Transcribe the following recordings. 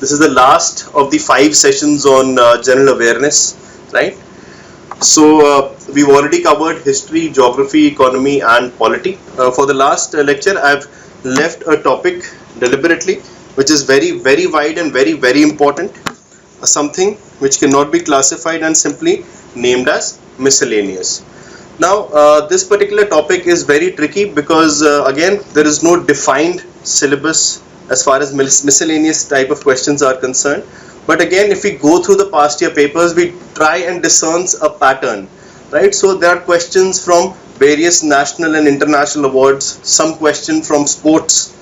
This is the last of the 5 sessions on general awareness, right? So we've already covered history, geography, economy and polity. For the last lecture, I've left a topic deliberately which is very wide and very important, something which cannot be classified and simply named as miscellaneous. Now this particular topic is very tricky because again there is no defined syllabus as far as miscellaneous type of questions are concerned. But again, if we go through the past year papers, we try and discern a pattern, right? So there are questions from various national and international awards, some question from sports,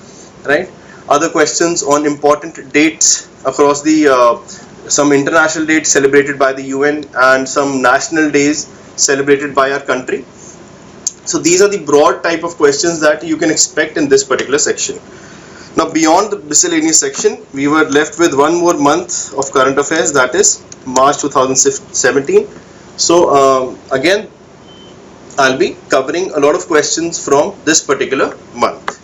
right? Other questions on important dates across the some international dates celebrated by the UN and some national days celebrated by our country. So these are the broad type of questions that you can expect in this particular section. Now beyond the miscellaneous section, we were left with one more month of current affairs, that is March 2017. So again, I'll be covering a lot of questions from this particular month.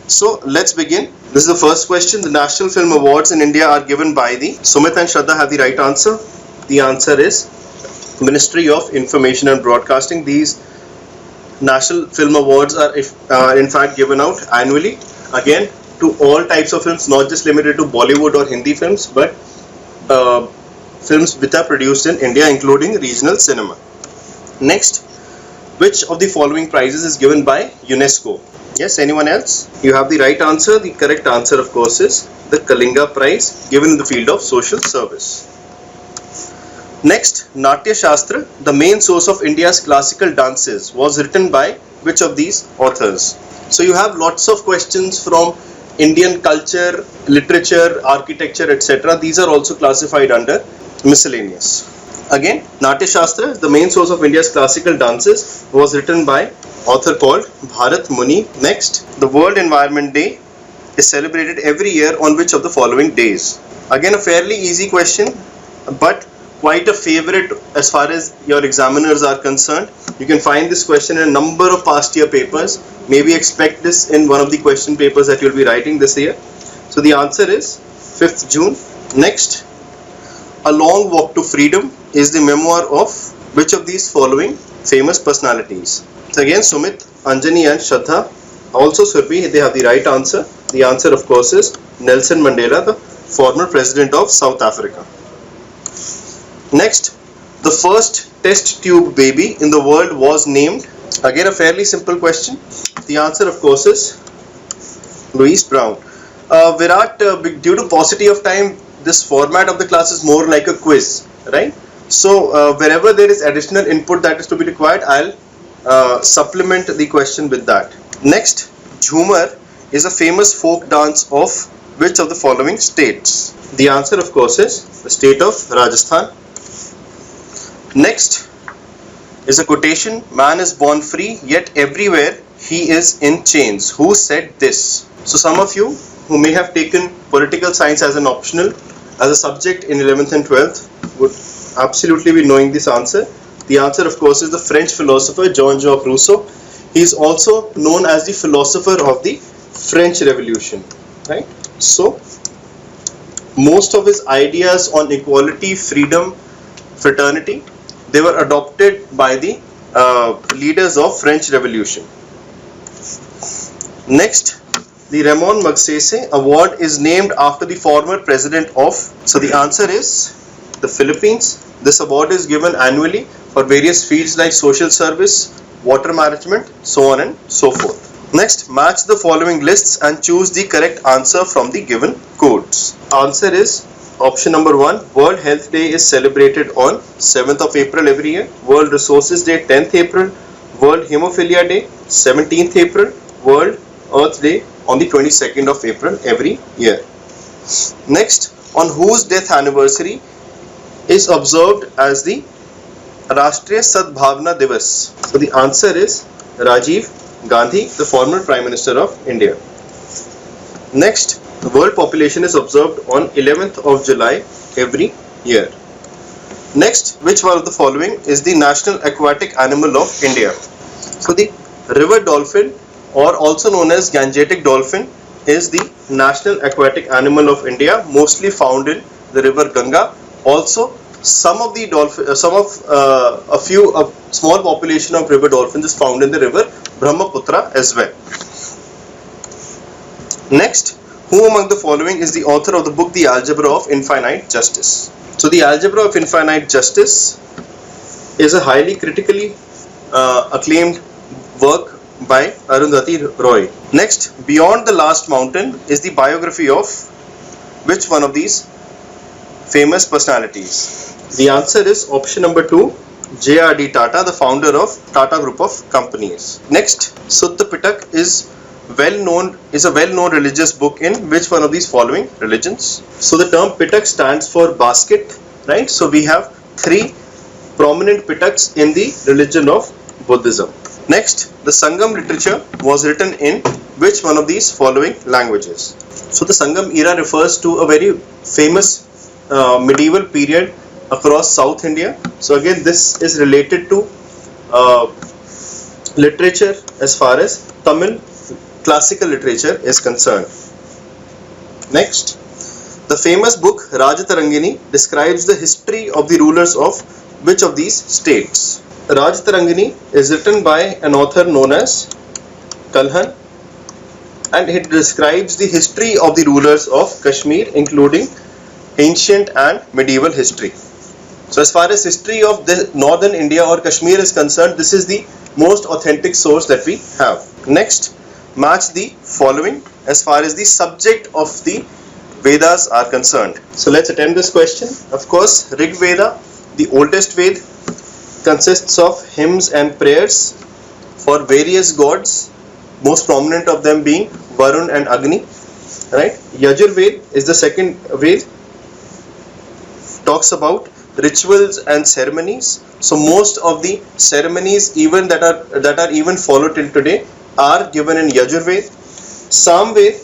So let's begin. This is the first question. The National Film Awards in India are given by the... Sumit and Shraddha have the right answer. The answer is Ministry of Information and Broadcasting. These National Film Awards are in fact given out annually, again to all types of films, not just limited to Bollywood or Hindi films, but films which are produced in India, including regional cinema. Next, which of the following prizes is given by UNESCO? Yes, anyone else? You have the right answer. The correct answer, of course, is the Kalinga Prize, given in the field of social service. Next, Natya Shastra, the main source of India's classical dances, was written by which of these authors? So you have lots of questions from Indian culture, literature, architecture, etc. These are also classified under miscellaneous. Again, Natya Shastra, the main source of India's classical dances, was written by author called Bharat Muni. Next, the World Environment Day is celebrated every year on which of the following days? Again, a fairly easy question, but quite a favorite as far as your examiners are concerned. You can find this question in a number of past year papers. Maybe expect this in one of the question papers that you'll be writing this year. So the answer is 5th June. Next, A Long Walk to Freedom is the memoir of which of these following famous personalities? So again, Sumit, Anjani and Shraddha, also Surbi, they have the right answer. The answer, of course, is Nelson Mandela, the former president of South Africa. Next, the first test tube baby in the world was named. Again, a fairly simple question. The answer, of course, is Louise Brown. Virat, due to paucity of time, this format of the class is more like a quiz, right? So wherever there is additional input that is to be required, I'll supplement the question with that. Next, Jhumar is a famous folk dance of which of the following states? The answer, of course, is the state of Rajasthan. Next is a quotation, man is born free, yet everywhere he is in chains. Who said this? So some of you who may have taken political science as an optional, as a subject in 11th and 12th would absolutely be knowing this answer. The answer, of course, is the French philosopher Jean-Jacques Rousseau. He is also known as the philosopher of the French Revolution, right? So most of his ideas on equality, freedom, fraternity, they were adopted by the leaders of French Revolution. Next, the Ramon Magsaysay Award is named after the former president of, so the answer is the Philippines. This award is given annually for various fields like social service, water management, so on and so forth. Next, match the following lists and choose the correct answer from the given codes. Answer is option number 1. World Health Day is celebrated on 7th of April every year. World Resources Day 10th April. World Hemophilia Day 17th April. World Earth Day on the 22nd of April every year. Next, on whose death anniversary is observed as the Rashtriya Sadbhavna Divas? So the answer is Rajiv Gandhi, the former Prime Minister of India. Next, the world population is observed on 11th of July every year. Next, which one of the following is the national aquatic animal of India? So the river dolphin, or also known as Gangetic dolphin, is the national aquatic animal of India, mostly found in the river Ganga. Also, some of the a small population of river dolphins is found in the river Brahmaputra as well. Next, who among the following is the author of the book The Algebra of Infinite Justice? So the Algebra of Infinite Justice is a highly critically acclaimed work by Arundhati Roy. Next, Beyond the Last Mountain is the biography of which one of these famous personalities? The answer is option number 2, J.R.D. Tata, the founder of Tata Group of Companies. Next, Sutta Pitak is a well-known religious book in which one of these following religions? So the term Pitak stands for basket, right? So we have 3 prominent Pitaks in the religion of Buddhism. Next, the Sangam literature was written in which one of these following languages? So the Sangam era refers to a very famous medieval period across South India. So again, this is related to literature as far as Tamil classical literature is concerned. Next, the famous book Rajatarangini describes the history of the rulers of which of these states? Rajatarangini is written by an author known as Kalhan, and it describes the history of the rulers of Kashmir, including ancient and medieval history. So as far as history of the northern India or Kashmir is concerned, this is the most authentic source that we have. Next, match the following as far as the subject of the Vedas are concerned. So let's attempt this question. Of course, Rig Veda, the oldest Ved, consists of hymns and prayers for various gods, most prominent of them being Varun and Agni. Right? Yajur Ved is the second Ved, talks about rituals and ceremonies. So most of the ceremonies even that are even followed till today are given in Yajur Ved. Sam Ved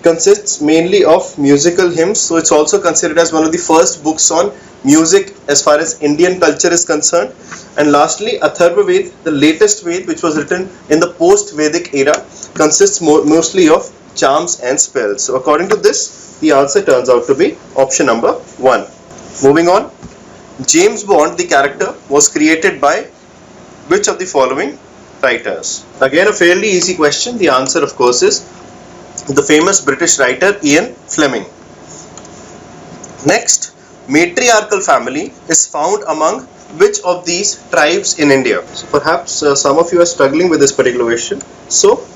consists mainly of musical hymns, so it's also considered as one of the first books on music as far as Indian culture is concerned. And lastly, Atharva Ved, the latest Ved which was written in the post-Vedic era, consists mostly of charms and spells. So according to this, the answer turns out to be option number 1. Moving on, James Bond, the character, was created by which of the following writers? Again, a fairly easy question. The answer, of course, is the famous British writer Ian Fleming. Next, matriarchal family is found among which of these tribes in India? So perhaps some of you are struggling with this particular question. So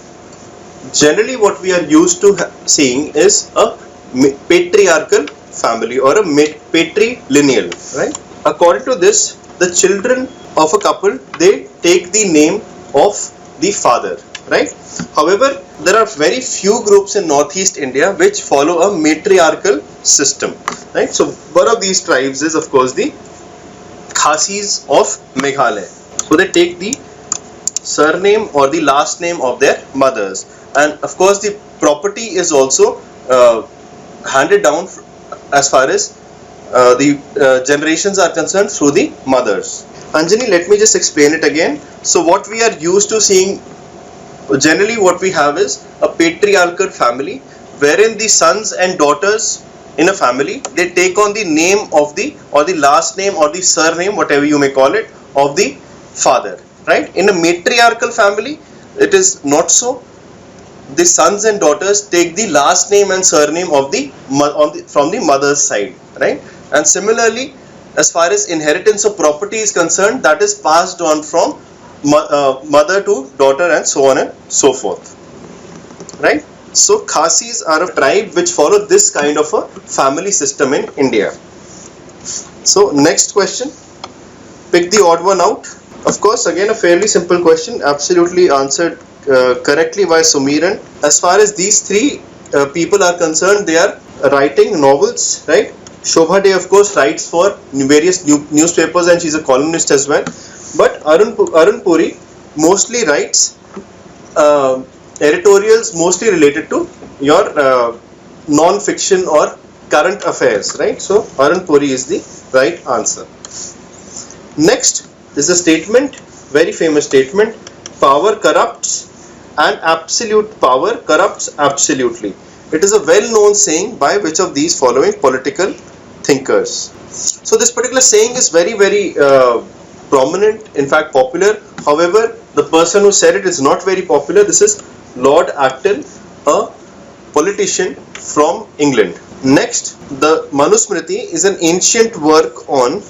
generally what we are used to seeing is a patriarchal family or a patrilineal, right? According to this, the children of a couple, they take the name of the father, right? However, there are very few groups in northeast India which follow a matriarchal system, right? So one of these tribes is, of course, the Khasis of Meghalaya. So they take the surname or the last name of their mothers, and of course the property is also handed down as far as the generations are concerned through the mothers. Anjani, let me just explain it again. So what we are used to seeing, generally what we have is a patriarchal family wherein the sons and daughters in a family, they take on the name of the or the last name or the surname, whatever you may call it, of the father, right? In a matriarchal family, it is not so. The sons and daughters take the last name and surname of from the mother's side, right? And similarly, as far as inheritance of property is concerned, that is passed on from mother to daughter and so on and so forth, right? So Khasis are a tribe which follow this kind of a family system in India. So next question, pick the odd one out. Of course, again a fairly simple question, absolutely answered correctly by Sumiran. As far as these three people are concerned, they are writing novels, right? Shobha Dey, of course, writes for various newspapers and she's a columnist as well. But Arun Puri mostly writes editorials mostly related to your non-fiction or current affairs, right? So Arun Puri is the right answer. Next is a statement, very famous statement: power corrupts and absolute power corrupts absolutely. It is a well-known saying by which of these following political thinkers? So this particular saying is very prominent, in fact popular. However, the person who said it is not very popular. This is Lord Acton, a politician from England. Next, the Manusmriti is an ancient work on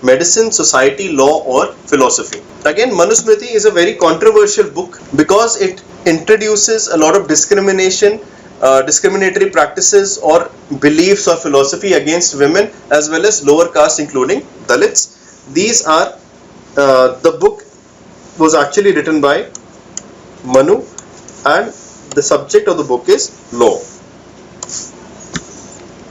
medicine, society, law or philosophy. Again, Manusmriti is a very controversial book because it introduces a lot of discriminatory practices or beliefs or philosophy against women as well as lower caste, including Dalits. These are the book was actually written by Manu, and the subject of the book is law.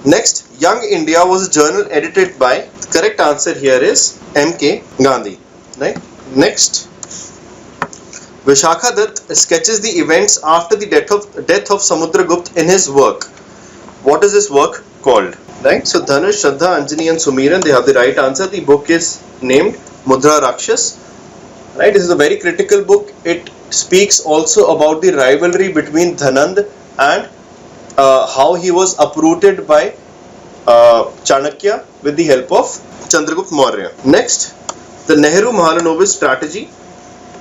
Next, Young India was a journal edited by, the correct answer here is M.K. Gandhi. Right? Next, Vishakha Dutt sketches the events after the death of Samudragupta in his work. What is this work called? Right? So Dhanush, Shraddha, Anjani and Sumiran, they have the right answer. The book is named Mudra Rakshas. Right? This is a very critical book. It speaks also about the rivalry between Dhanand and how he was uprooted by Chanakya with the help of Chandragupta Maurya. Next, the Nehru-Mahalanobis strategy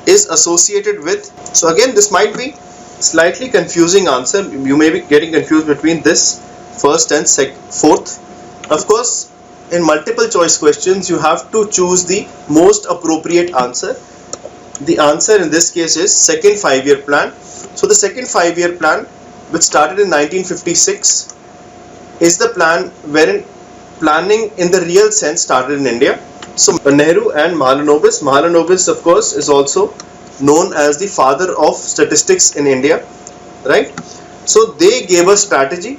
is associated with, so again this might be slightly confusing answer. You may be getting confused between this first and fourth. Of course, in multiple choice questions you have to choose the most appropriate answer. The answer in this case is second 5-year plan. So the second 5-year plan, which started in 1956, is the plan wherein planning in the real sense started in India. So Nehru and Mahalanobis. Mahalanobis, of course, is also known as the father of statistics in India, right? So they gave a strategy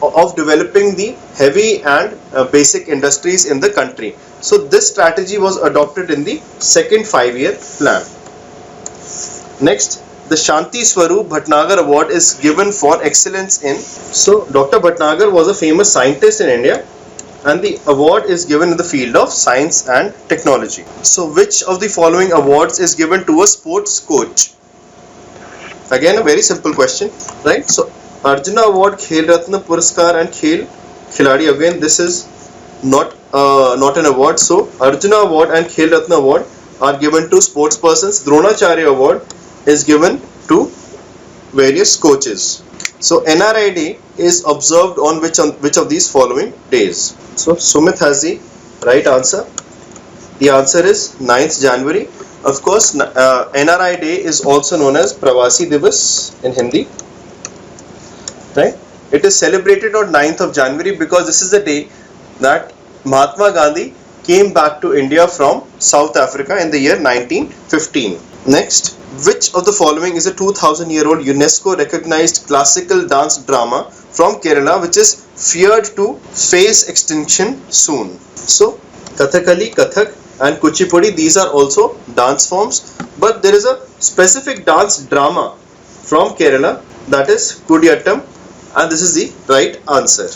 of developing the heavy and basic industries in the country. So this strategy was adopted in the second 5-year plan. Next, the Shanti Swarup Bhatnagar Award is given for excellence in. So Dr. Bhatnagar was a famous scientist in India, and the award is given in the field of science and technology. So which of the following awards is given to a sports coach? Again, a very simple question, right? So Arjuna Award, Khel Ratna Puraskar and Khel Khiladi, again this is not an award. So Arjuna Award and Khel Ratna Award are given to sports persons. Dronacharya Award is given to various coaches. So NRI Day is observed on which of these following days? So Sumit has the right answer. The answer is 9th January. Of course, NRI Day is also known as Pravasi Divas in Hindi. Right? It is celebrated on 9th of January because this is the day that Mahatma Gandhi came back to India from South Africa in the year 1915. Next, which of the following is a 2000-year-old UNESCO recognized classical dance drama from Kerala which is feared to face extinction soon? So Kathakali, Kathak and Kuchipudi, these are also dance forms, but there is a specific dance drama from Kerala, that is Kudiyattam, and this is the right answer.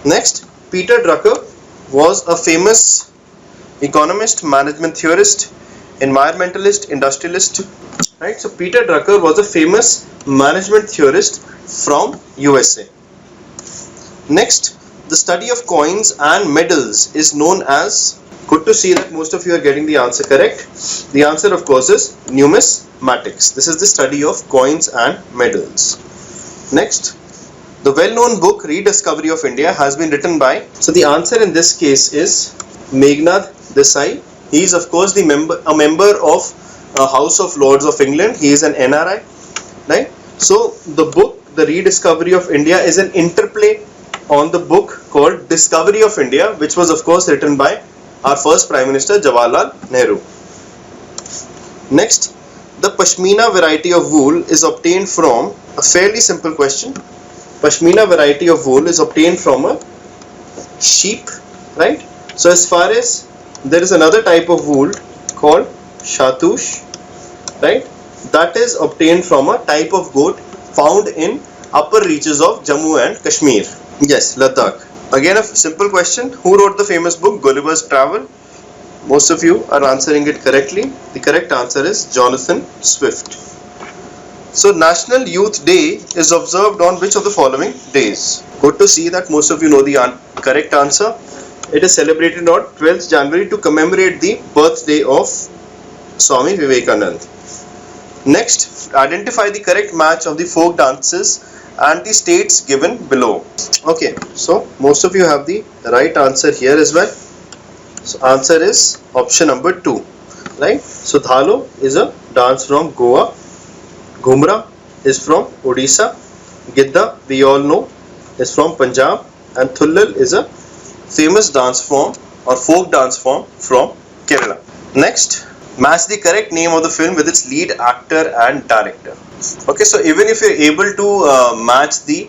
Next, Peter Drucker was a famous economist, management theorist, environmentalist, industrialist. Right? So Peter Drucker was a famous management theorist from USA. Next, the study of coins and medals is known as, good to see that most of you are getting the answer correct. The answer of course is numismatics. This is the study of coins and medals. Next, the well-known book Rediscovery of India has been written by, so the answer in this case is Meghnad Desai. He is of course a member of House of Lords of England. He is an NRI, right? So the book, The Rediscovery of India, is an interplay on the book called Discovery of India, which was of course written by our first Prime Minister Jawaharlal Nehru. Next, the Pashmina variety of wool is obtained from, a fairly simple question. Pashmina variety of wool is obtained from a sheep, right? So as far as there is another type of wool called Shatush, right? That is obtained from a type of goat found in upper reaches of Jammu and Kashmir. Yes, Ladakh. Again a simple question. Who wrote the famous book Gulliver's Travel? Most of you are answering it correctly. The correct answer is Jonathan Swift. So National Youth Day is observed on which of the following days? Good to see that most of you know the correct answer. It is celebrated on 12th January to commemorate the birthday of Swami Vivekananda. Next, identify the correct match of the folk dances and the states given below. Okay, so most of you have the right answer here as well. So answer is option number 2, right? So Dhalo is a dance from Goa, Ghumra is from Odisha, Gidda we all know is from Punjab, and Thullal is a famous dance form or folk dance form from Kerala. Next, match the correct name of the film with its lead actor and director. Okay, so even if you're able to match the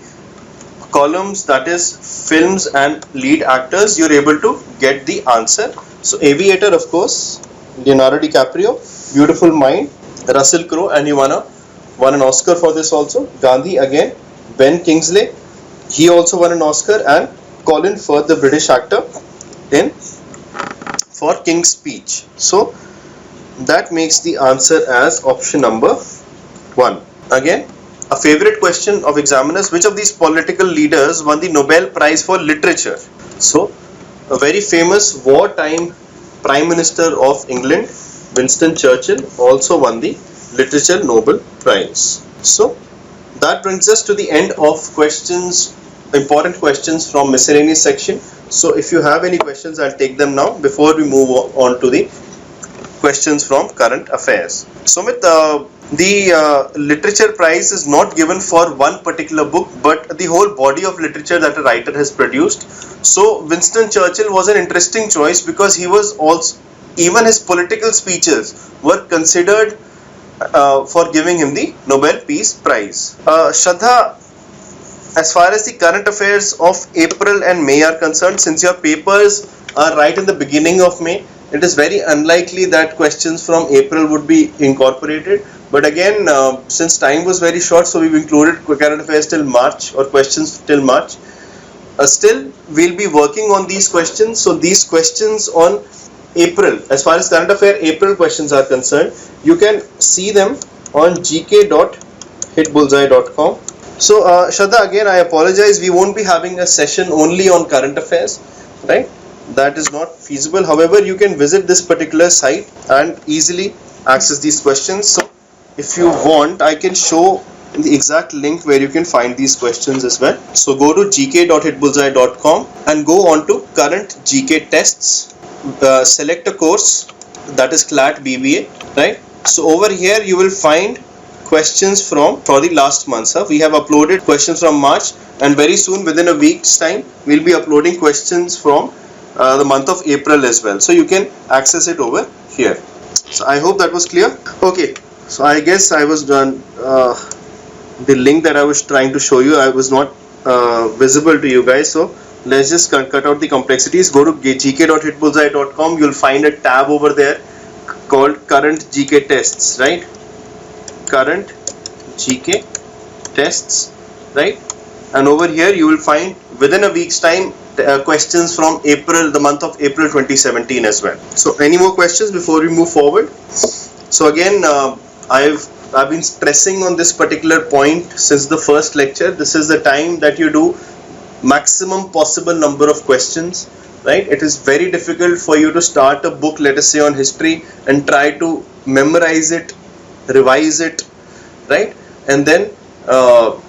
columns, that is films and lead actors, you're able to get the answer. So Aviator, of course, Leonardo DiCaprio, Beautiful Mind, Russell Crowe, and he won an Oscar for this also. Gandhi again, Ben Kingsley, he also won an Oscar, and Colin Firth, the British actor, for King's Speech. So that makes the answer as option number 1. Again, a favorite question of examiners: which of these political leaders won the Nobel Prize for Literature? So, a very famous wartime Prime Minister of England, Winston Churchill, also won the Literature Nobel Prize. So, that brings us to the end of questions, important questions from miscellaneous section. So, if you have any questions, I'll take them now before we move on to the questions from current affairs. Sumit, the literature prize is not given for one particular book, but the whole body of literature that a writer has produced. So Winston Churchill was an interesting choice because he was also, even his political speeches were considered for giving him the Nobel Peace Prize. Shraddha, as far as the current affairs of April and May are concerned, since your papers are right in the beginning of May, it is very unlikely that questions from April would be incorporated. But again, since time was very short, so we've included current affairs till March, or questions till March. Still, we'll be working on these questions. So these questions on April, as far as current affair April questions are concerned, you can see them on gk.hitbullseye.com. So Shraddha, again I apologize, we won't be having a session only on current affairs, right? That is not feasible. However, you can visit this particular site and easily access these questions. So if you want, I can show the exact link where you can find these questions as well. So go to gk.hitbullseye.com and go on to current GK tests. Select a course, that is CLAT BBA, right? So over here you will find questions for the last month. We have uploaded questions from March, and very soon, within a week's time, we'll be uploading questions from the month of April as well. So you can access it over here. So I hope that was clear. Okay, so I guess I was done. The link that I was trying to show you, I was not visible to you guys. So let's just cut out the complexities. Go to gk.hitbullseye.com. You'll find a tab over there called current GK tests, right? Current GK tests, right? And over here you will find within a week's time questions from April, the month of April 2017 as well. So any more questions before we move forward? So again, I've been stressing on this particular point since the first lecture. This is the time that you do maximum possible number of questions, right? It is very difficult for you to start a book, let us say on history, and try to memorize it, revise it, right? And then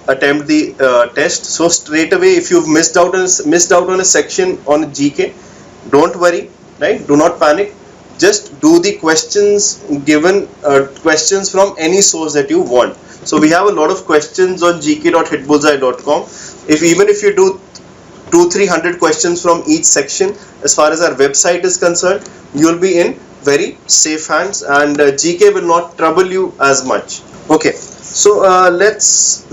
attempt the test. So straight away, if you've missed out on a section on GK, don't worry, right? Do not panic. Just do the questions given, questions from any source that you want. So we have a lot of questions on gk.hitbullseye.com. Even if you do 200-300 questions from each section, as far as our website is concerned, you'll be in very safe hands, and GK will not trouble you as much. Okay, so let's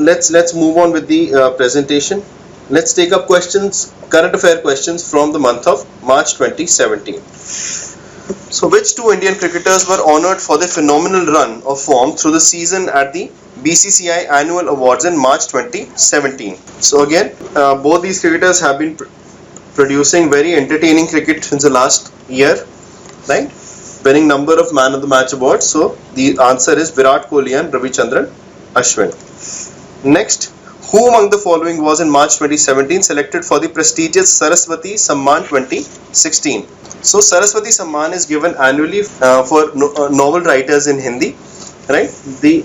move on with the presentation. Let's take up questions, current affair questions from the month of March 2017. So which two Indian cricketers were honoured for their phenomenal run of form through the season at the BCCI Annual Awards in March 2017? So again, both these cricketers have been producing very entertaining cricket since the last year, right? Winning number of Man of the Match awards. So the answer is Virat Kohli and Ravichandran Ashwin. Next, who among the following was in March 2017 selected for the prestigious Saraswati Samman 2016? So Saraswati Samman is given annually for novel writers in Hindi, right? The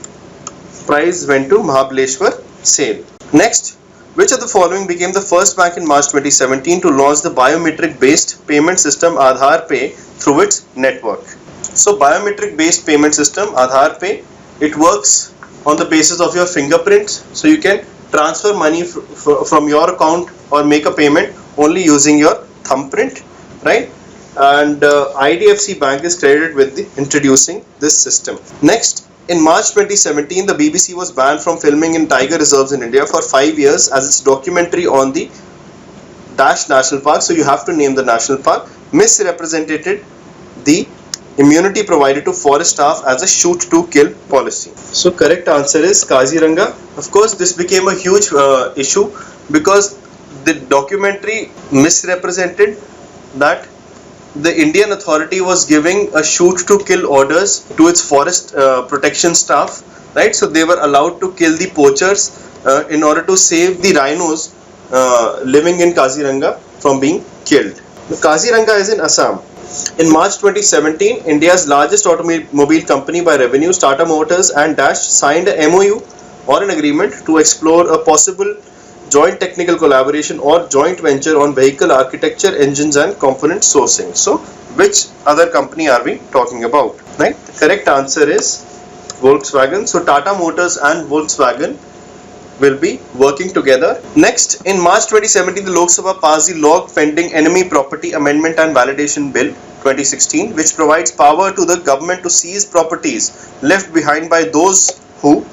prize went to Mahabaleshwar Sale. Next, which of the following became the first bank in March 2017 to launch the biometric based payment system Aadhaar Pay through its network? So biometric based payment system Aadhaar Pay, it works on the basis of your fingerprints, so you can transfer money from your account or make a payment only using your thumbprint, right? And IDFC Bank is credited with introducing this system. Next, in March 2017, the BBC was banned from filming in tiger reserves in India for 5 years as its documentary on the Dash National Park, so you have to name the national park, misrepresented the immunity provided to forest staff as a shoot to kill policy. So correct answer is Kaziranga. Of course, this became a huge issue because the documentary misrepresented that the Indian authority was giving a shoot to kill orders to its forest protection staff, right? So they were allowed to kill the poachers in order to save the rhinos living in Kaziranga from being killed. The Kaziranga is in Assam. In March 2017, India's largest automobile company by revenue, Tata Motors and Dash, signed a MOU or an agreement to explore a possible joint technical collaboration or joint venture on vehicle architecture, engines and component sourcing. So, which other company are we talking about? Right? The correct answer is Volkswagen. So, Tata Motors and Volkswagen will be working together. Next, in March 2017, the Lok Sabha passed the Log Pending Enemy Property Amendment and Validation Bill 2016, which provides power to the government to seize properties left behind by those who,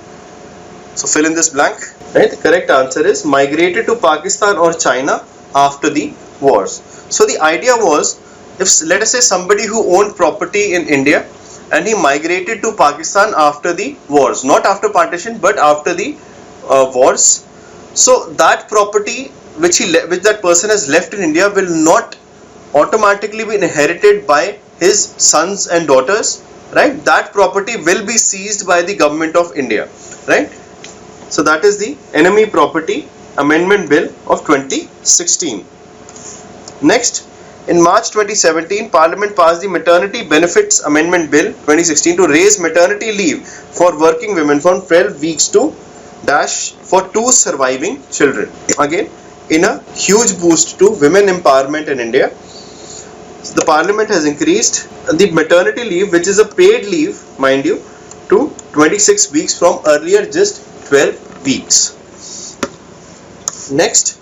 so fill in this blank, right? The correct answer is migrated to Pakistan or China after the wars. So the idea was, if let us say somebody who owned property in India and he migrated to Pakistan after the wars, not after partition but after the wars, so that property which that person has left in India will not automatically be inherited by his sons and daughters, right? That property will be seized by the government of India, right? So that is the Enemy Property Amendment Bill of 2016. Next, in March 2017, Parliament passed the Maternity Benefits Amendment Bill 2016 to raise maternity leave for working women from 12 weeks to dash for 2 surviving children. Again, in a huge boost to women empowerment in India, the Parliament has increased the maternity leave, which is a paid leave, mind you, to 26 weeks from earlier just 12 weeks. Next,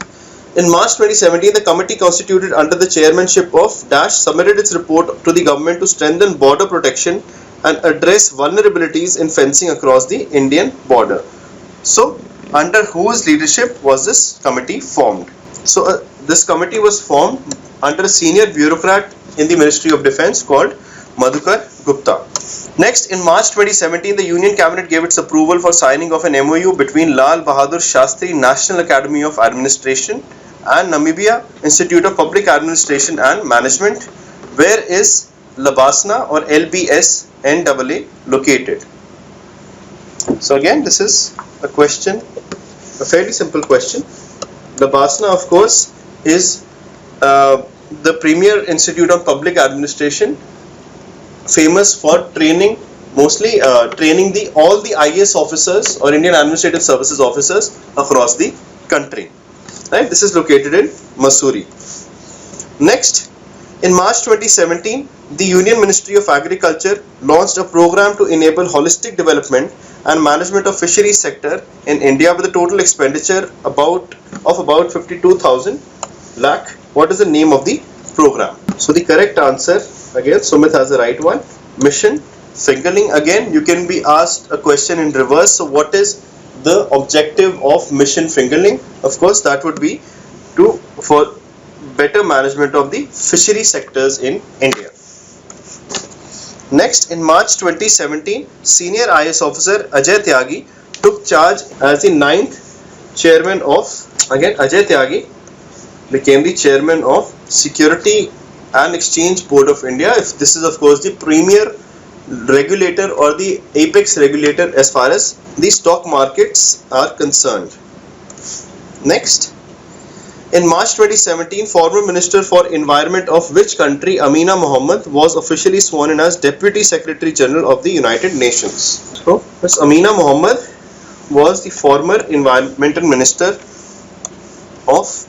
in March 2017, the committee constituted under the chairmanship of Dash submitted its report to the government to strengthen border protection and address vulnerabilities in fencing across the Indian border. So, under whose leadership was this committee formed? So, this committee was formed under a senior bureaucrat in the Ministry of Defence called Madhukar Gupta. Next, in March 2017, the Union Cabinet gave its approval for signing of an MOU between Lal Bahadur Shastri National Academy of Administration and Namibia Institute of Public Administration and Management. Where is Labasna or LBS NAA located? So again, this is a question, a fairly simple question. Labasna, of course, is the premier institute of public administration, famous for training, mostly training all the IAS officers or Indian Administrative Services officers across the country. Right? This is located in Mussoorie. Next, in March 2017, the Union Ministry of Agriculture launched a program to enable holistic development and management of fisheries sector in India with a total expenditure of about 52,000 lakh. What is the name of the program? So the correct answer, again Sumit has the right one, Mission Fingerling. Again, you can be asked a question in reverse. So what is the objective of Mission Fingerling? Of course, that would be for better management of the fishery sectors in India. Next, in March 2017, senior IAS officer Ajay Tyagi took charge as the 9th chairman of, again Ajay Tyagi became the chairman of Security and Exchange Board of India. This is of course the premier regulator or the apex regulator as far as the stock markets are concerned. Next, in March 2017, former Minister for Environment of which country, Amina Mohammed, was officially sworn in as Deputy Secretary General of the United Nations. So, Ms. Amina Mohammed was the former Environmental Minister of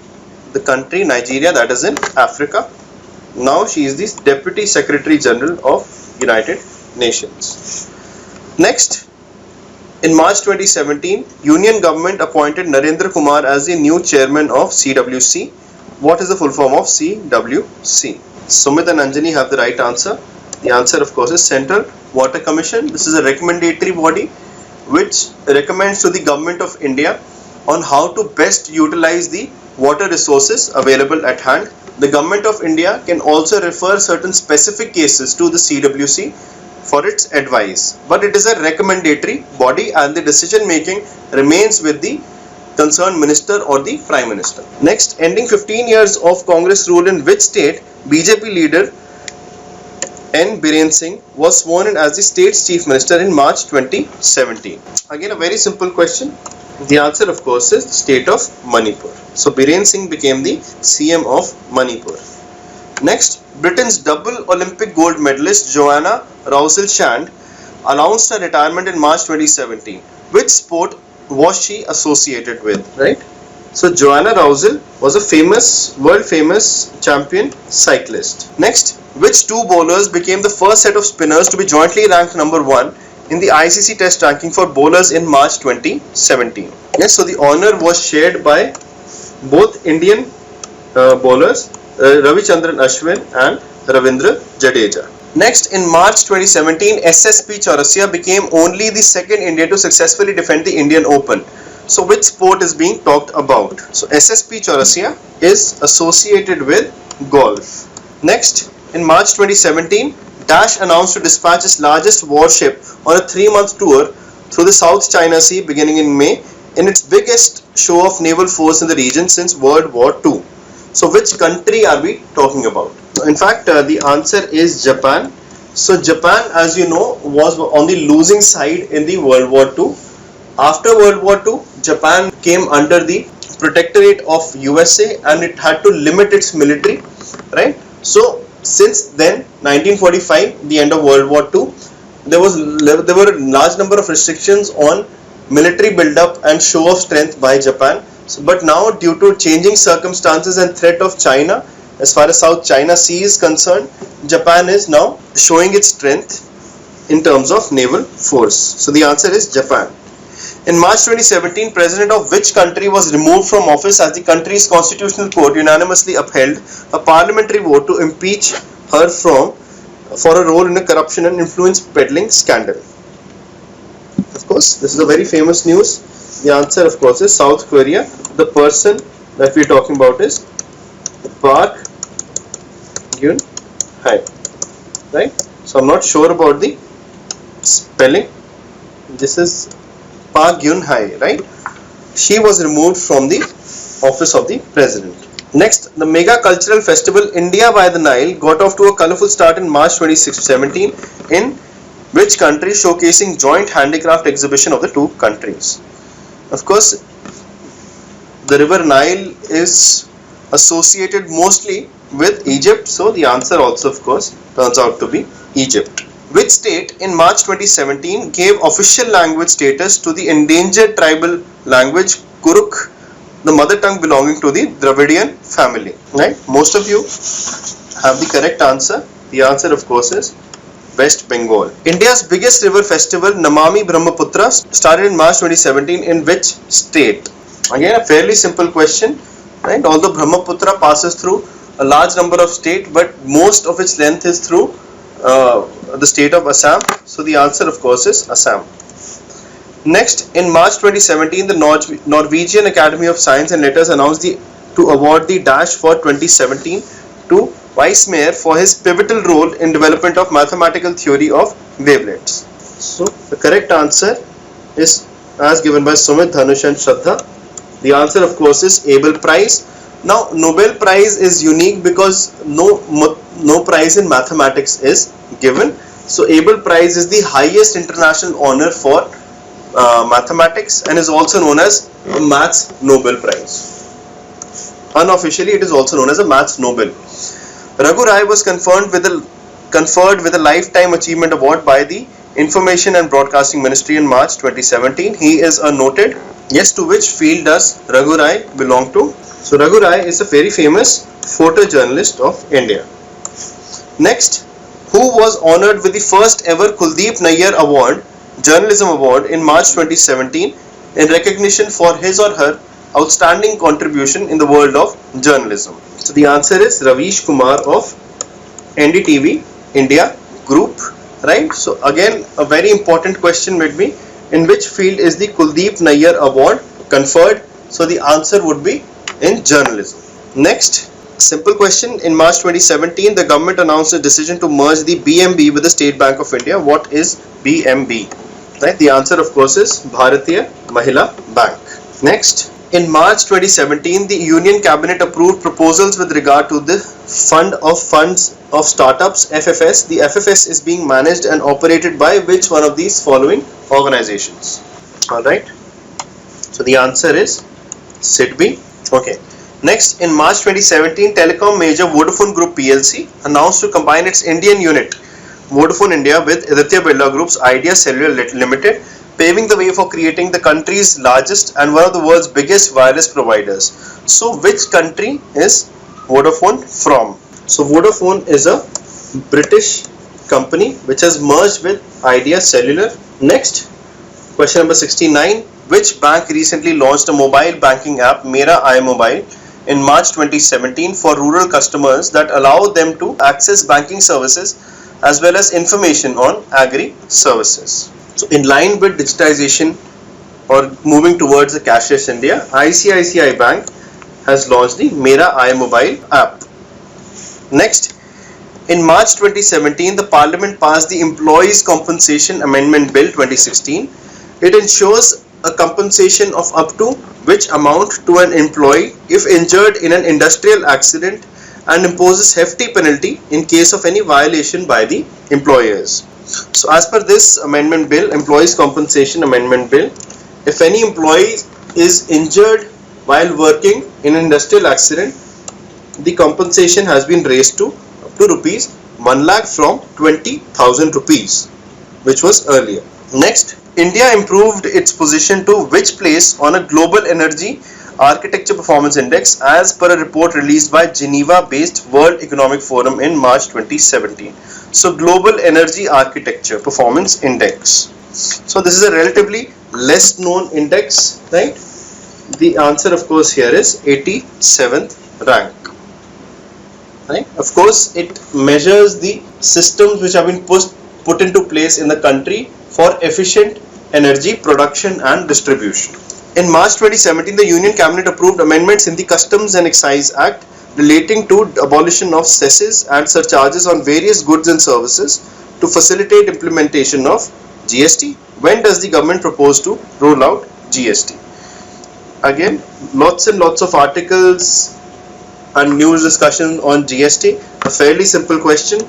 the country Nigeria, that is in Africa. Now she is the Deputy Secretary General of United Nations. Next, in March 2017, Union Government appointed Narendra Kumar as the new chairman of CWC. What is the full form of CWC? Sumit and Anjani have the right answer. The answer, of course, is Central Water Commission. This is a recommendatory body which recommends to the Government of India on how to best utilize the water resources available at hand. The Government of India can also refer certain specific cases to the CWC for its advice, but it is a recommendatory body and the decision making remains with the concerned minister or the Prime Minister. Next, ending 15 years of Congress rule in which state BJP leader N. Biren Singh was sworn in as the state's chief minister in March 2017. Again, a very simple question. The answer, of course, is the state of Manipur. So Biren Singh became the CM of Manipur. Next, Britain's double Olympic gold medalist Joanna Rousel-Shand announced her retirement in March 2017. Which sport was she associated with? Right? So Joanna Rousel was a world famous champion cyclist. Next, which two bowlers became the first set of spinners to be jointly ranked number 1 in the ICC Test ranking for bowlers in March 2017? Yes, so the honor was shared by both Indian bowlers Ravichandran Ashwin and Ravindra Jadeja. Next, in March 2017, SSP Chaurasia became only the second Indian to successfully defend the Indian Open. So which sport is being talked about? So SSP Chaurasia is associated with golf. Next, in March 2017, Dash announced to dispatch its largest warship on a 3-month tour through the South China Sea beginning in May, in its biggest show of naval force in the region since World War II. So which country are we talking about? In fact, the answer is Japan. So Japan, as you know, was on the losing side in the World War II. After World War II, Japan came under the protectorate of USA and it had to limit its military, right? So since then, 1945, the end of World War II, there were a large number of restrictions on military build-up and show of strength by Japan. So, but now, due to changing circumstances and threat of China, as far as South China Sea is concerned, Japan is now showing its strength in terms of naval force. So the answer is Japan. In March 2017, President of which country was removed from office as the country's constitutional court unanimously upheld a parliamentary vote to impeach her for a role in a corruption and influence peddling scandal? Of course, this is a very famous news. The answer, of course, is South Korea. The person that we are talking about is Park Geun-hye. Right? So I'm not sure about the spelling. This is Park Geun-hye, right? She was removed from the office of the president. Next, the mega cultural festival India by the Nile got off to a colorful start in March 2017 in which country, showcasing joint handicraft exhibition of the two countries. Of course, the river Nile is associated mostly with Egypt, so the answer also, of course, turns out to be Egypt. Which state in March 2017 gave official language status to the endangered tribal language Kurukh, the mother tongue belonging to the Dravidian family? Right? Most of you have the correct answer. The answer, of course, is West Bengal. India's biggest river festival, Namami Brahmaputra, started in March 2017 in which state? Again, a fairly simple question, right? Although Brahmaputra passes through a large number of states, but most of its length is through the state of Assam. So the answer, of course, is Assam. Next, in March 2017, the Norwegian Academy of Science and Letters announced to award the Dash for 2017 to Weissmeyer for his pivotal role in development of mathematical theory of wavelets. So the correct answer is as given by Sumit, Dhanush and Shraddha. The answer, of course, is Abel Prize. Now, Nobel Prize is unique because no prize in mathematics is given. So Abel Prize is the highest international honor for mathematics and is also known as a Maths Nobel Prize. Unofficially, it is also known as a Maths Nobel. Raghu Rai was conferred with a Lifetime Achievement Award by the Information and Broadcasting Ministry in March 2017. He is a noted. Yes, to which field does Raghu Rai belong to? So Raghu Rai is a very famous photojournalist of India. Next, who was honored with the first ever Kuldeep Nayyar Award, Journalism Award in March 2017 in recognition for his or her outstanding contribution in the world of journalism? So the answer is Ravish Kumar of NDTV India Group, right? So again, a very important question with me. In which field is the Kuldeep Nayyar Award conferred? So the answer would be in journalism. Next, simple question. In March 2017, the government announced a decision to merge the BMB with the State Bank of India. What is BMB? Right? The answer, of course, is Bharatiya Mahila Bank. Next, in March 2017, the Union Cabinet approved proposals with regard to the Fund of Funds of Startups, FFS. The FFS is being managed and operated by which one of these following organizations? Alright. So the answer is SIDBI. Okay. Next, in March 2017, telecom major Vodafone Group PLC announced to combine its Indian unit Vodafone India with Aditya Birla Group's Idea Cellular Limited, paving the way for creating the country's largest and one of the world's biggest wireless providers. So which country is Vodafone from? So Vodafone is a British company which has merged with Idea Cellular. Next, question number 69. Which bank recently launched a mobile banking app, Mera iMobile, in March 2017 for rural customers that allow them to access banking services as well as information on agri services? So in line with digitization or moving towards a cashless India, ICICI Bank has launched the Mera iMobile app. Next, in March 2017, the Parliament passed the Employees Compensation Amendment Bill 2016. It ensures a compensation of up to which amount to an employee if injured in an industrial accident and imposes hefty penalty in case of any violation by the employers. So as per this amendment bill, Employees Compensation Amendment Bill, if any employee is injured while working in an industrial accident, the compensation has been raised to up to rupees 1 lakh from 20,000 rupees, which was earlier. Next, India improved its position to which place on a global energy architecture performance index as per a report released by Geneva-based World Economic Forum in March 2017. So global energy architecture performance index. So this is a relatively less known index, right? The answer, of course, here is 87th rank. Right? Of course, it measures the systems which have been put into place in the country for efficient energy production and distribution. In March 2017, the Union Cabinet approved amendments in the Customs and Excise Act relating to abolition of cesses and surcharges on various goods and services to facilitate implementation of GST. When does the government propose to roll out GST? Again, lots and lots of articles and news discussion on GST. A fairly simple question.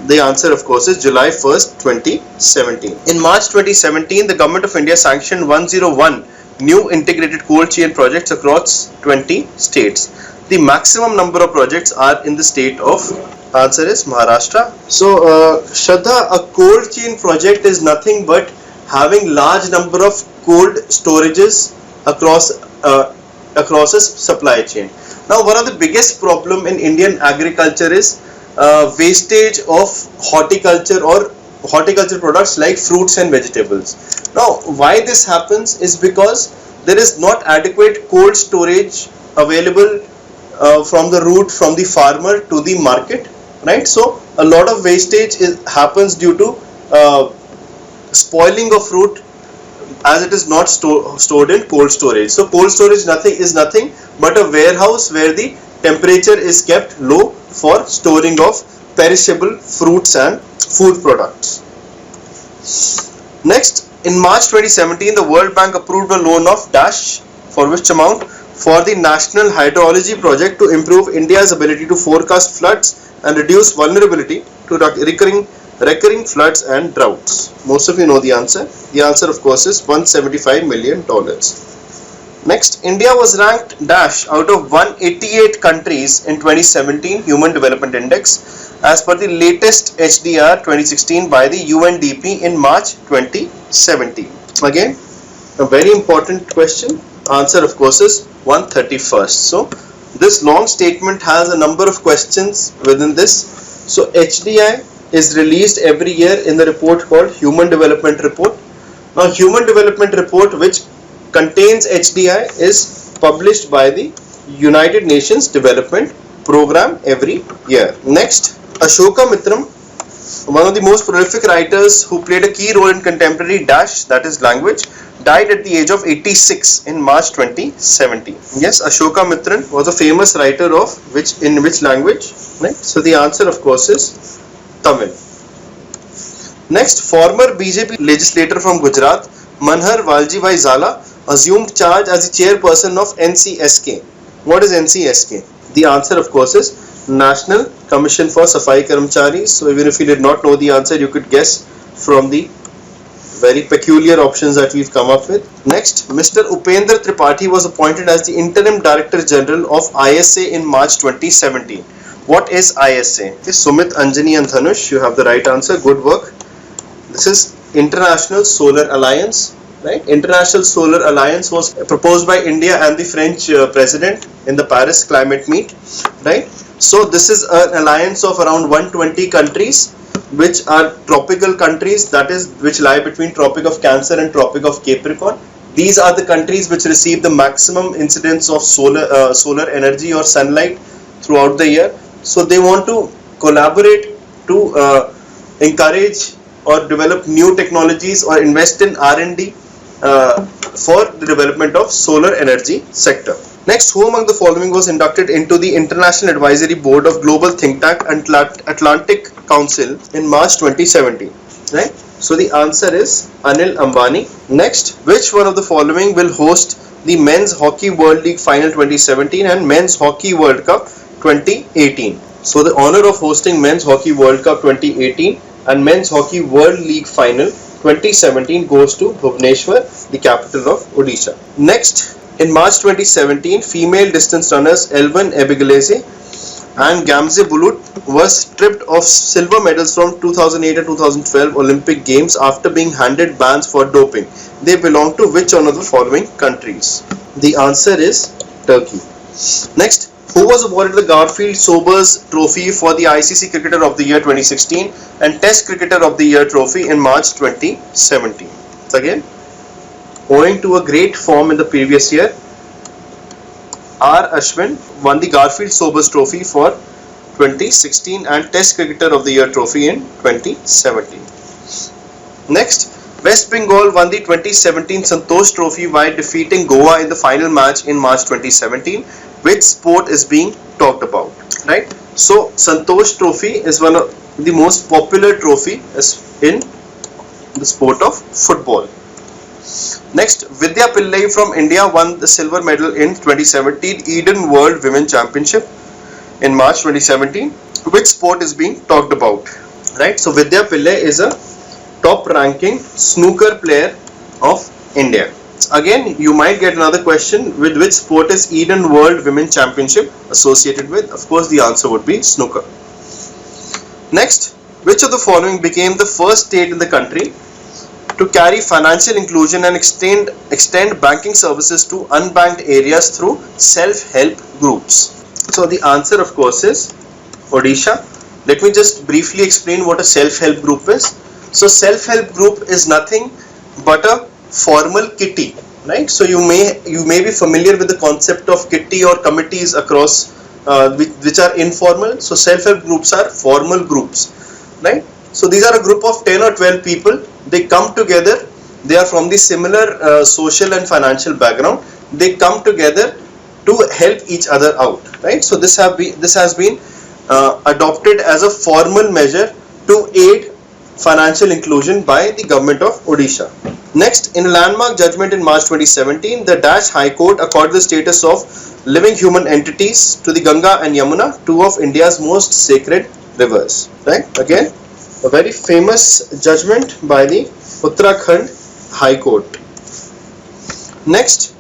The answer, of course, is July 1st, 2017. In March 2017, the Government of India sanctioned 101 new integrated cold chain projects across 20 states. The maximum number of projects are in the state of, answer is Maharashtra. So, Shraddha, a cold chain project is nothing but having large number of cold storages across a supply chain. Now, one of the biggest problem in Indian agriculture is wastage of horticulture or horticulture products like fruits and vegetables. Now, why this happens is because there is not adequate cold storage available from the route from the farmer to the market, right? So a lot of wastage happens due to spoiling of fruit as it is not stored in cold storage. So cold storage is nothing but a warehouse where the temperature is kept low for storing of perishable fruits and food products. Next, in March 2017, the World Bank approved a loan of dash for which amount? For the National Hydrology Project to improve India's ability to forecast floods and reduce vulnerability to recurring recurring floods and droughts? Most of you know the answer. The answer of course is $175 million. Next, India was ranked dash out of 188 countries in 2017 Human Development Index as per the latest HDR 2016 by the UNDP in March 2017. Again, a very important question. Answer of course is 131st. So this long statement has a number of questions within this. So HDI is released every year in the report called Human Development Report. Now Human Development Report, which contains HDI, is published by the United Nations Development Program every year. Next, Ashoka Mitram, one of the most prolific writers who played a key role in contemporary dash, that is language, died at the age of 86 in March 2017. Yes, Ashoka Mitran was a famous writer of which language? Right? So the answer of course is Tamil. Next, former BJP legislator from Gujarat, Manhar Waljibhai Zala, assumed charge as the chairperson of NCSK. What is NCSK? The answer of course is National Commission for Safai Karmcharis. So even if you did not know the answer, you could guess from the very peculiar options that we've come up with. Next, Mr. Upendra Tripathi was appointed as the Interim Director General of ISA in March 2017. What is ISA? Okay, Sumit, Anjani and Dhanush, you have the right answer. Good work. This is International Solar Alliance. Right? International Solar Alliance was proposed by India and the French President in the Paris climate meet. Right? So this is an alliance of around 120 countries, which are tropical countries, that is, which lie between Tropic of Cancer and Tropic of Capricorn. These are the countries which receive the maximum incidence of solar energy or sunlight throughout the year. So they want to collaborate to encourage or develop new technologies or invest in R&D for the development of solar energy sector. Next, who among the following was inducted into the International Advisory Board of Global Think Tank Atlantic Council in March 2017? Right? So the answer is Anil Ambani. Next, which one of the following will host the Men's Hockey World League Final 2017 and Men's Hockey World Cup 2018? So the honor of hosting Men's Hockey World Cup 2018 and Men's Hockey World League Final 2017 goes to Bhubaneswar, the capital of Odisha. Next, in March 2017, female distance runners Elvan Ebigalese and Gamze Bulut were stripped of silver medals from 2008 and 2012 Olympic Games after being handed bans for doping. They belong to which one of the following countries? The answer is Turkey. Next, who was awarded the Garfield Sobers Trophy for the ICC Cricketer of the Year 2016 and Test Cricketer of the Year trophy in March 2017? So again, owing to a great form in the previous year, R. Ashwin won the Garfield Sobers Trophy for 2016 and Test Cricketer of the Year trophy in 2017. Next, West Bengal won the 2017 Santosh Trophy by defeating Goa in the final match in March 2017. Which sport is being talked about? Right? So Santosh Trophy is one of the most popular trophy in the sport of football. Next, Vidya Pillai from India won the silver medal in 2017 Eden World Women Championship in March 2017. Which sport is being talked about? Right? So Vidya Pillai is a top ranking snooker player of India. Again, you might get another question, with which sport is Eden World Women Championship associated with? Of course, the answer would be snooker. Next, which of the following became the first state in the country to carry financial inclusion and extend banking services to unbanked areas through self-help groups? So the answer of course is Odisha. Let me just briefly explain what a self-help group is. So self-help group is nothing but a formal kitty, right? So you may be familiar with the concept of kitty or committees across which are informal. So self-help groups are formal groups, right? So these are a group of 10 or 12 people. They come together. They are from the similar social and financial background. They come together to help each other out, right? So this has been adopted as a formal measure to aid financial inclusion by the government of Odisha. Next, in a landmark judgment in March 2017, the Dash High Court accorded the status of living human entities to the Ganga and Yamuna, two of India's most sacred rivers. Right? Again, A very famous judgment by the Uttarakhand High Court. Next,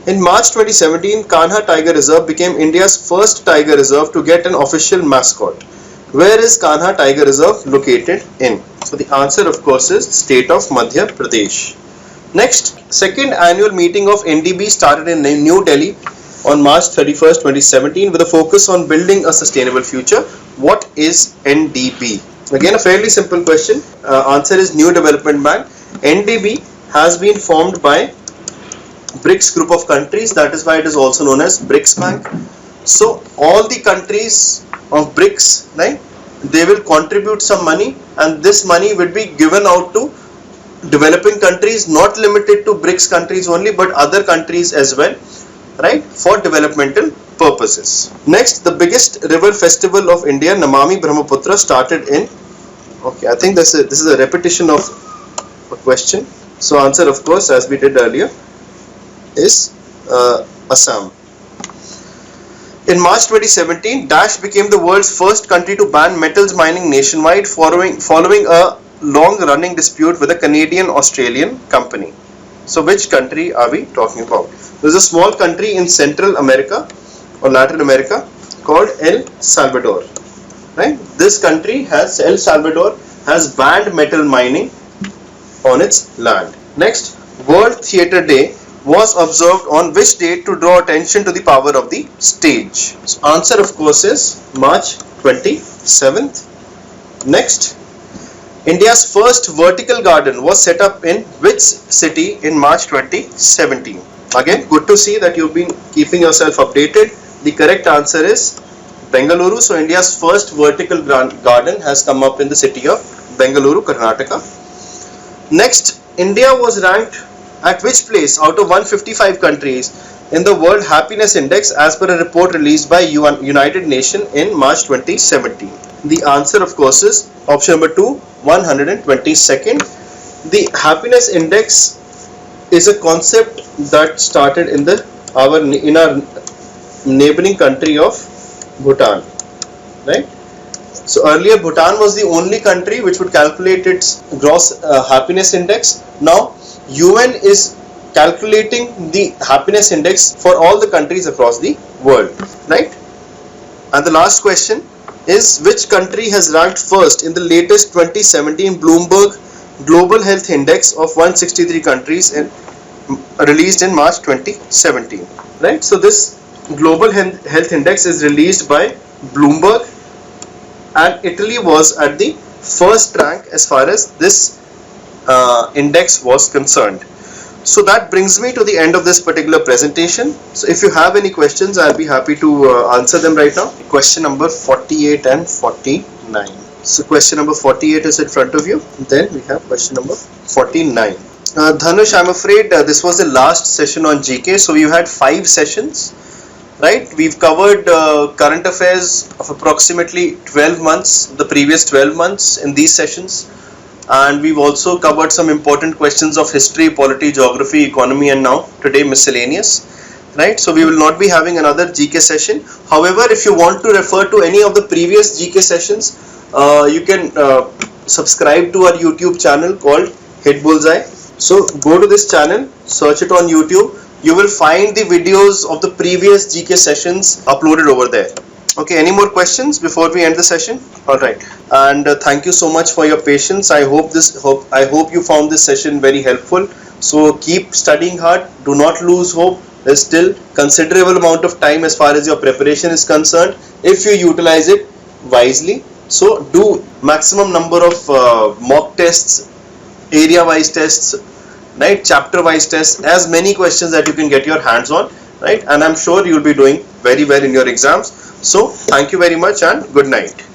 in March 2017, Kanha Tiger Reserve became India's first tiger reserve to get an official mascot. Where is Kanha Tiger Reserve located in? So the answer, of course, is state of Madhya Pradesh. Next, second annual meeting of NDB started in New Delhi on March 31st, 2017 with a focus on building a sustainable future. What is NDB? Again, a fairly simple question. Answer is New Development Bank. NDB has been formed by BRICS group of countries. That is why it is also known as BRICS Bank. So all the countries of BRICS, right, they will contribute some money, and this money will be given out to developing countries, not limited to BRICS countries only, but other countries as well, right, for developmental purposes. Next, the biggest river festival of India, Namami Brahmaputra, started in, okay, I think this is a repetition of a question. So answer, of course, as we did earlier, is Assam. In March 2017, Dash became the world's first country to ban metals mining nationwide following a long-running dispute with a Canadian-Australian company. So which country are we talking about? There's a small country in Central America or Latin America called El Salvador. Right? This country El Salvador has banned metal mining on its land. Next, World Theatre Day was observed on which date to draw attention to the power of the stage? So answer, of course, is March 27th. Next, India's first vertical garden was set up in which city in March 2017? Again, good to see that you've been keeping yourself updated. The correct answer is Bengaluru. So India's first vertical garden has come up in the city of Bengaluru, Karnataka. Next, India was ranked at which place out of 155 countries in the World Happiness Index as per a report released by United Nations in March 2017? The answer, of course, is option number 2, 122nd. The Happiness Index is a concept that started in our neighboring country of Bhutan, right? So earlier Bhutan was the only country which would calculate its gross happiness index. Now UN is calculating the happiness index for all the countries across the world, right? And the last question is, which country has ranked first in the latest 2017 Bloomberg Global Health Index of 163 countries released in March 2017, right? So this Global Health Index is released by Bloomberg, and Italy was at the first rank as far as this index was concerned. So that brings me to the end of this particular presentation. So if you have any questions, I'll be happy to answer them right now. Question number 48 and 49. So question number 48 is in front of you. Then we have question number 49. Dhanush, I'm afraid this was the last session on GK. So you had 5 sessions, right? We've covered current affairs of approximately 12 months, the previous 12 months in these sessions. And we've also covered some important questions of history, polity, geography, economy, and now today miscellaneous, right? So we will not be having another GK session. However, if you want to refer to any of the previous GK sessions, you can subscribe to our YouTube channel called Hitbullseye. So go to this channel, search it on YouTube. You will find the videos of the previous GK sessions uploaded over there. Okay, any more questions before we end the session? All right, and thank you so much for your patience. I hope you found this session very helpful. So keep studying hard. Do not lose hope. There's still considerable amount of time as far as your preparation is concerned if you utilize it wisely. So do maximum number of mock tests, area-wise tests, right? Chapter-wise tests, as many questions that you can get your hands on, right? And I'm sure you'll be doing very well in your exams. So thank you very much and good night.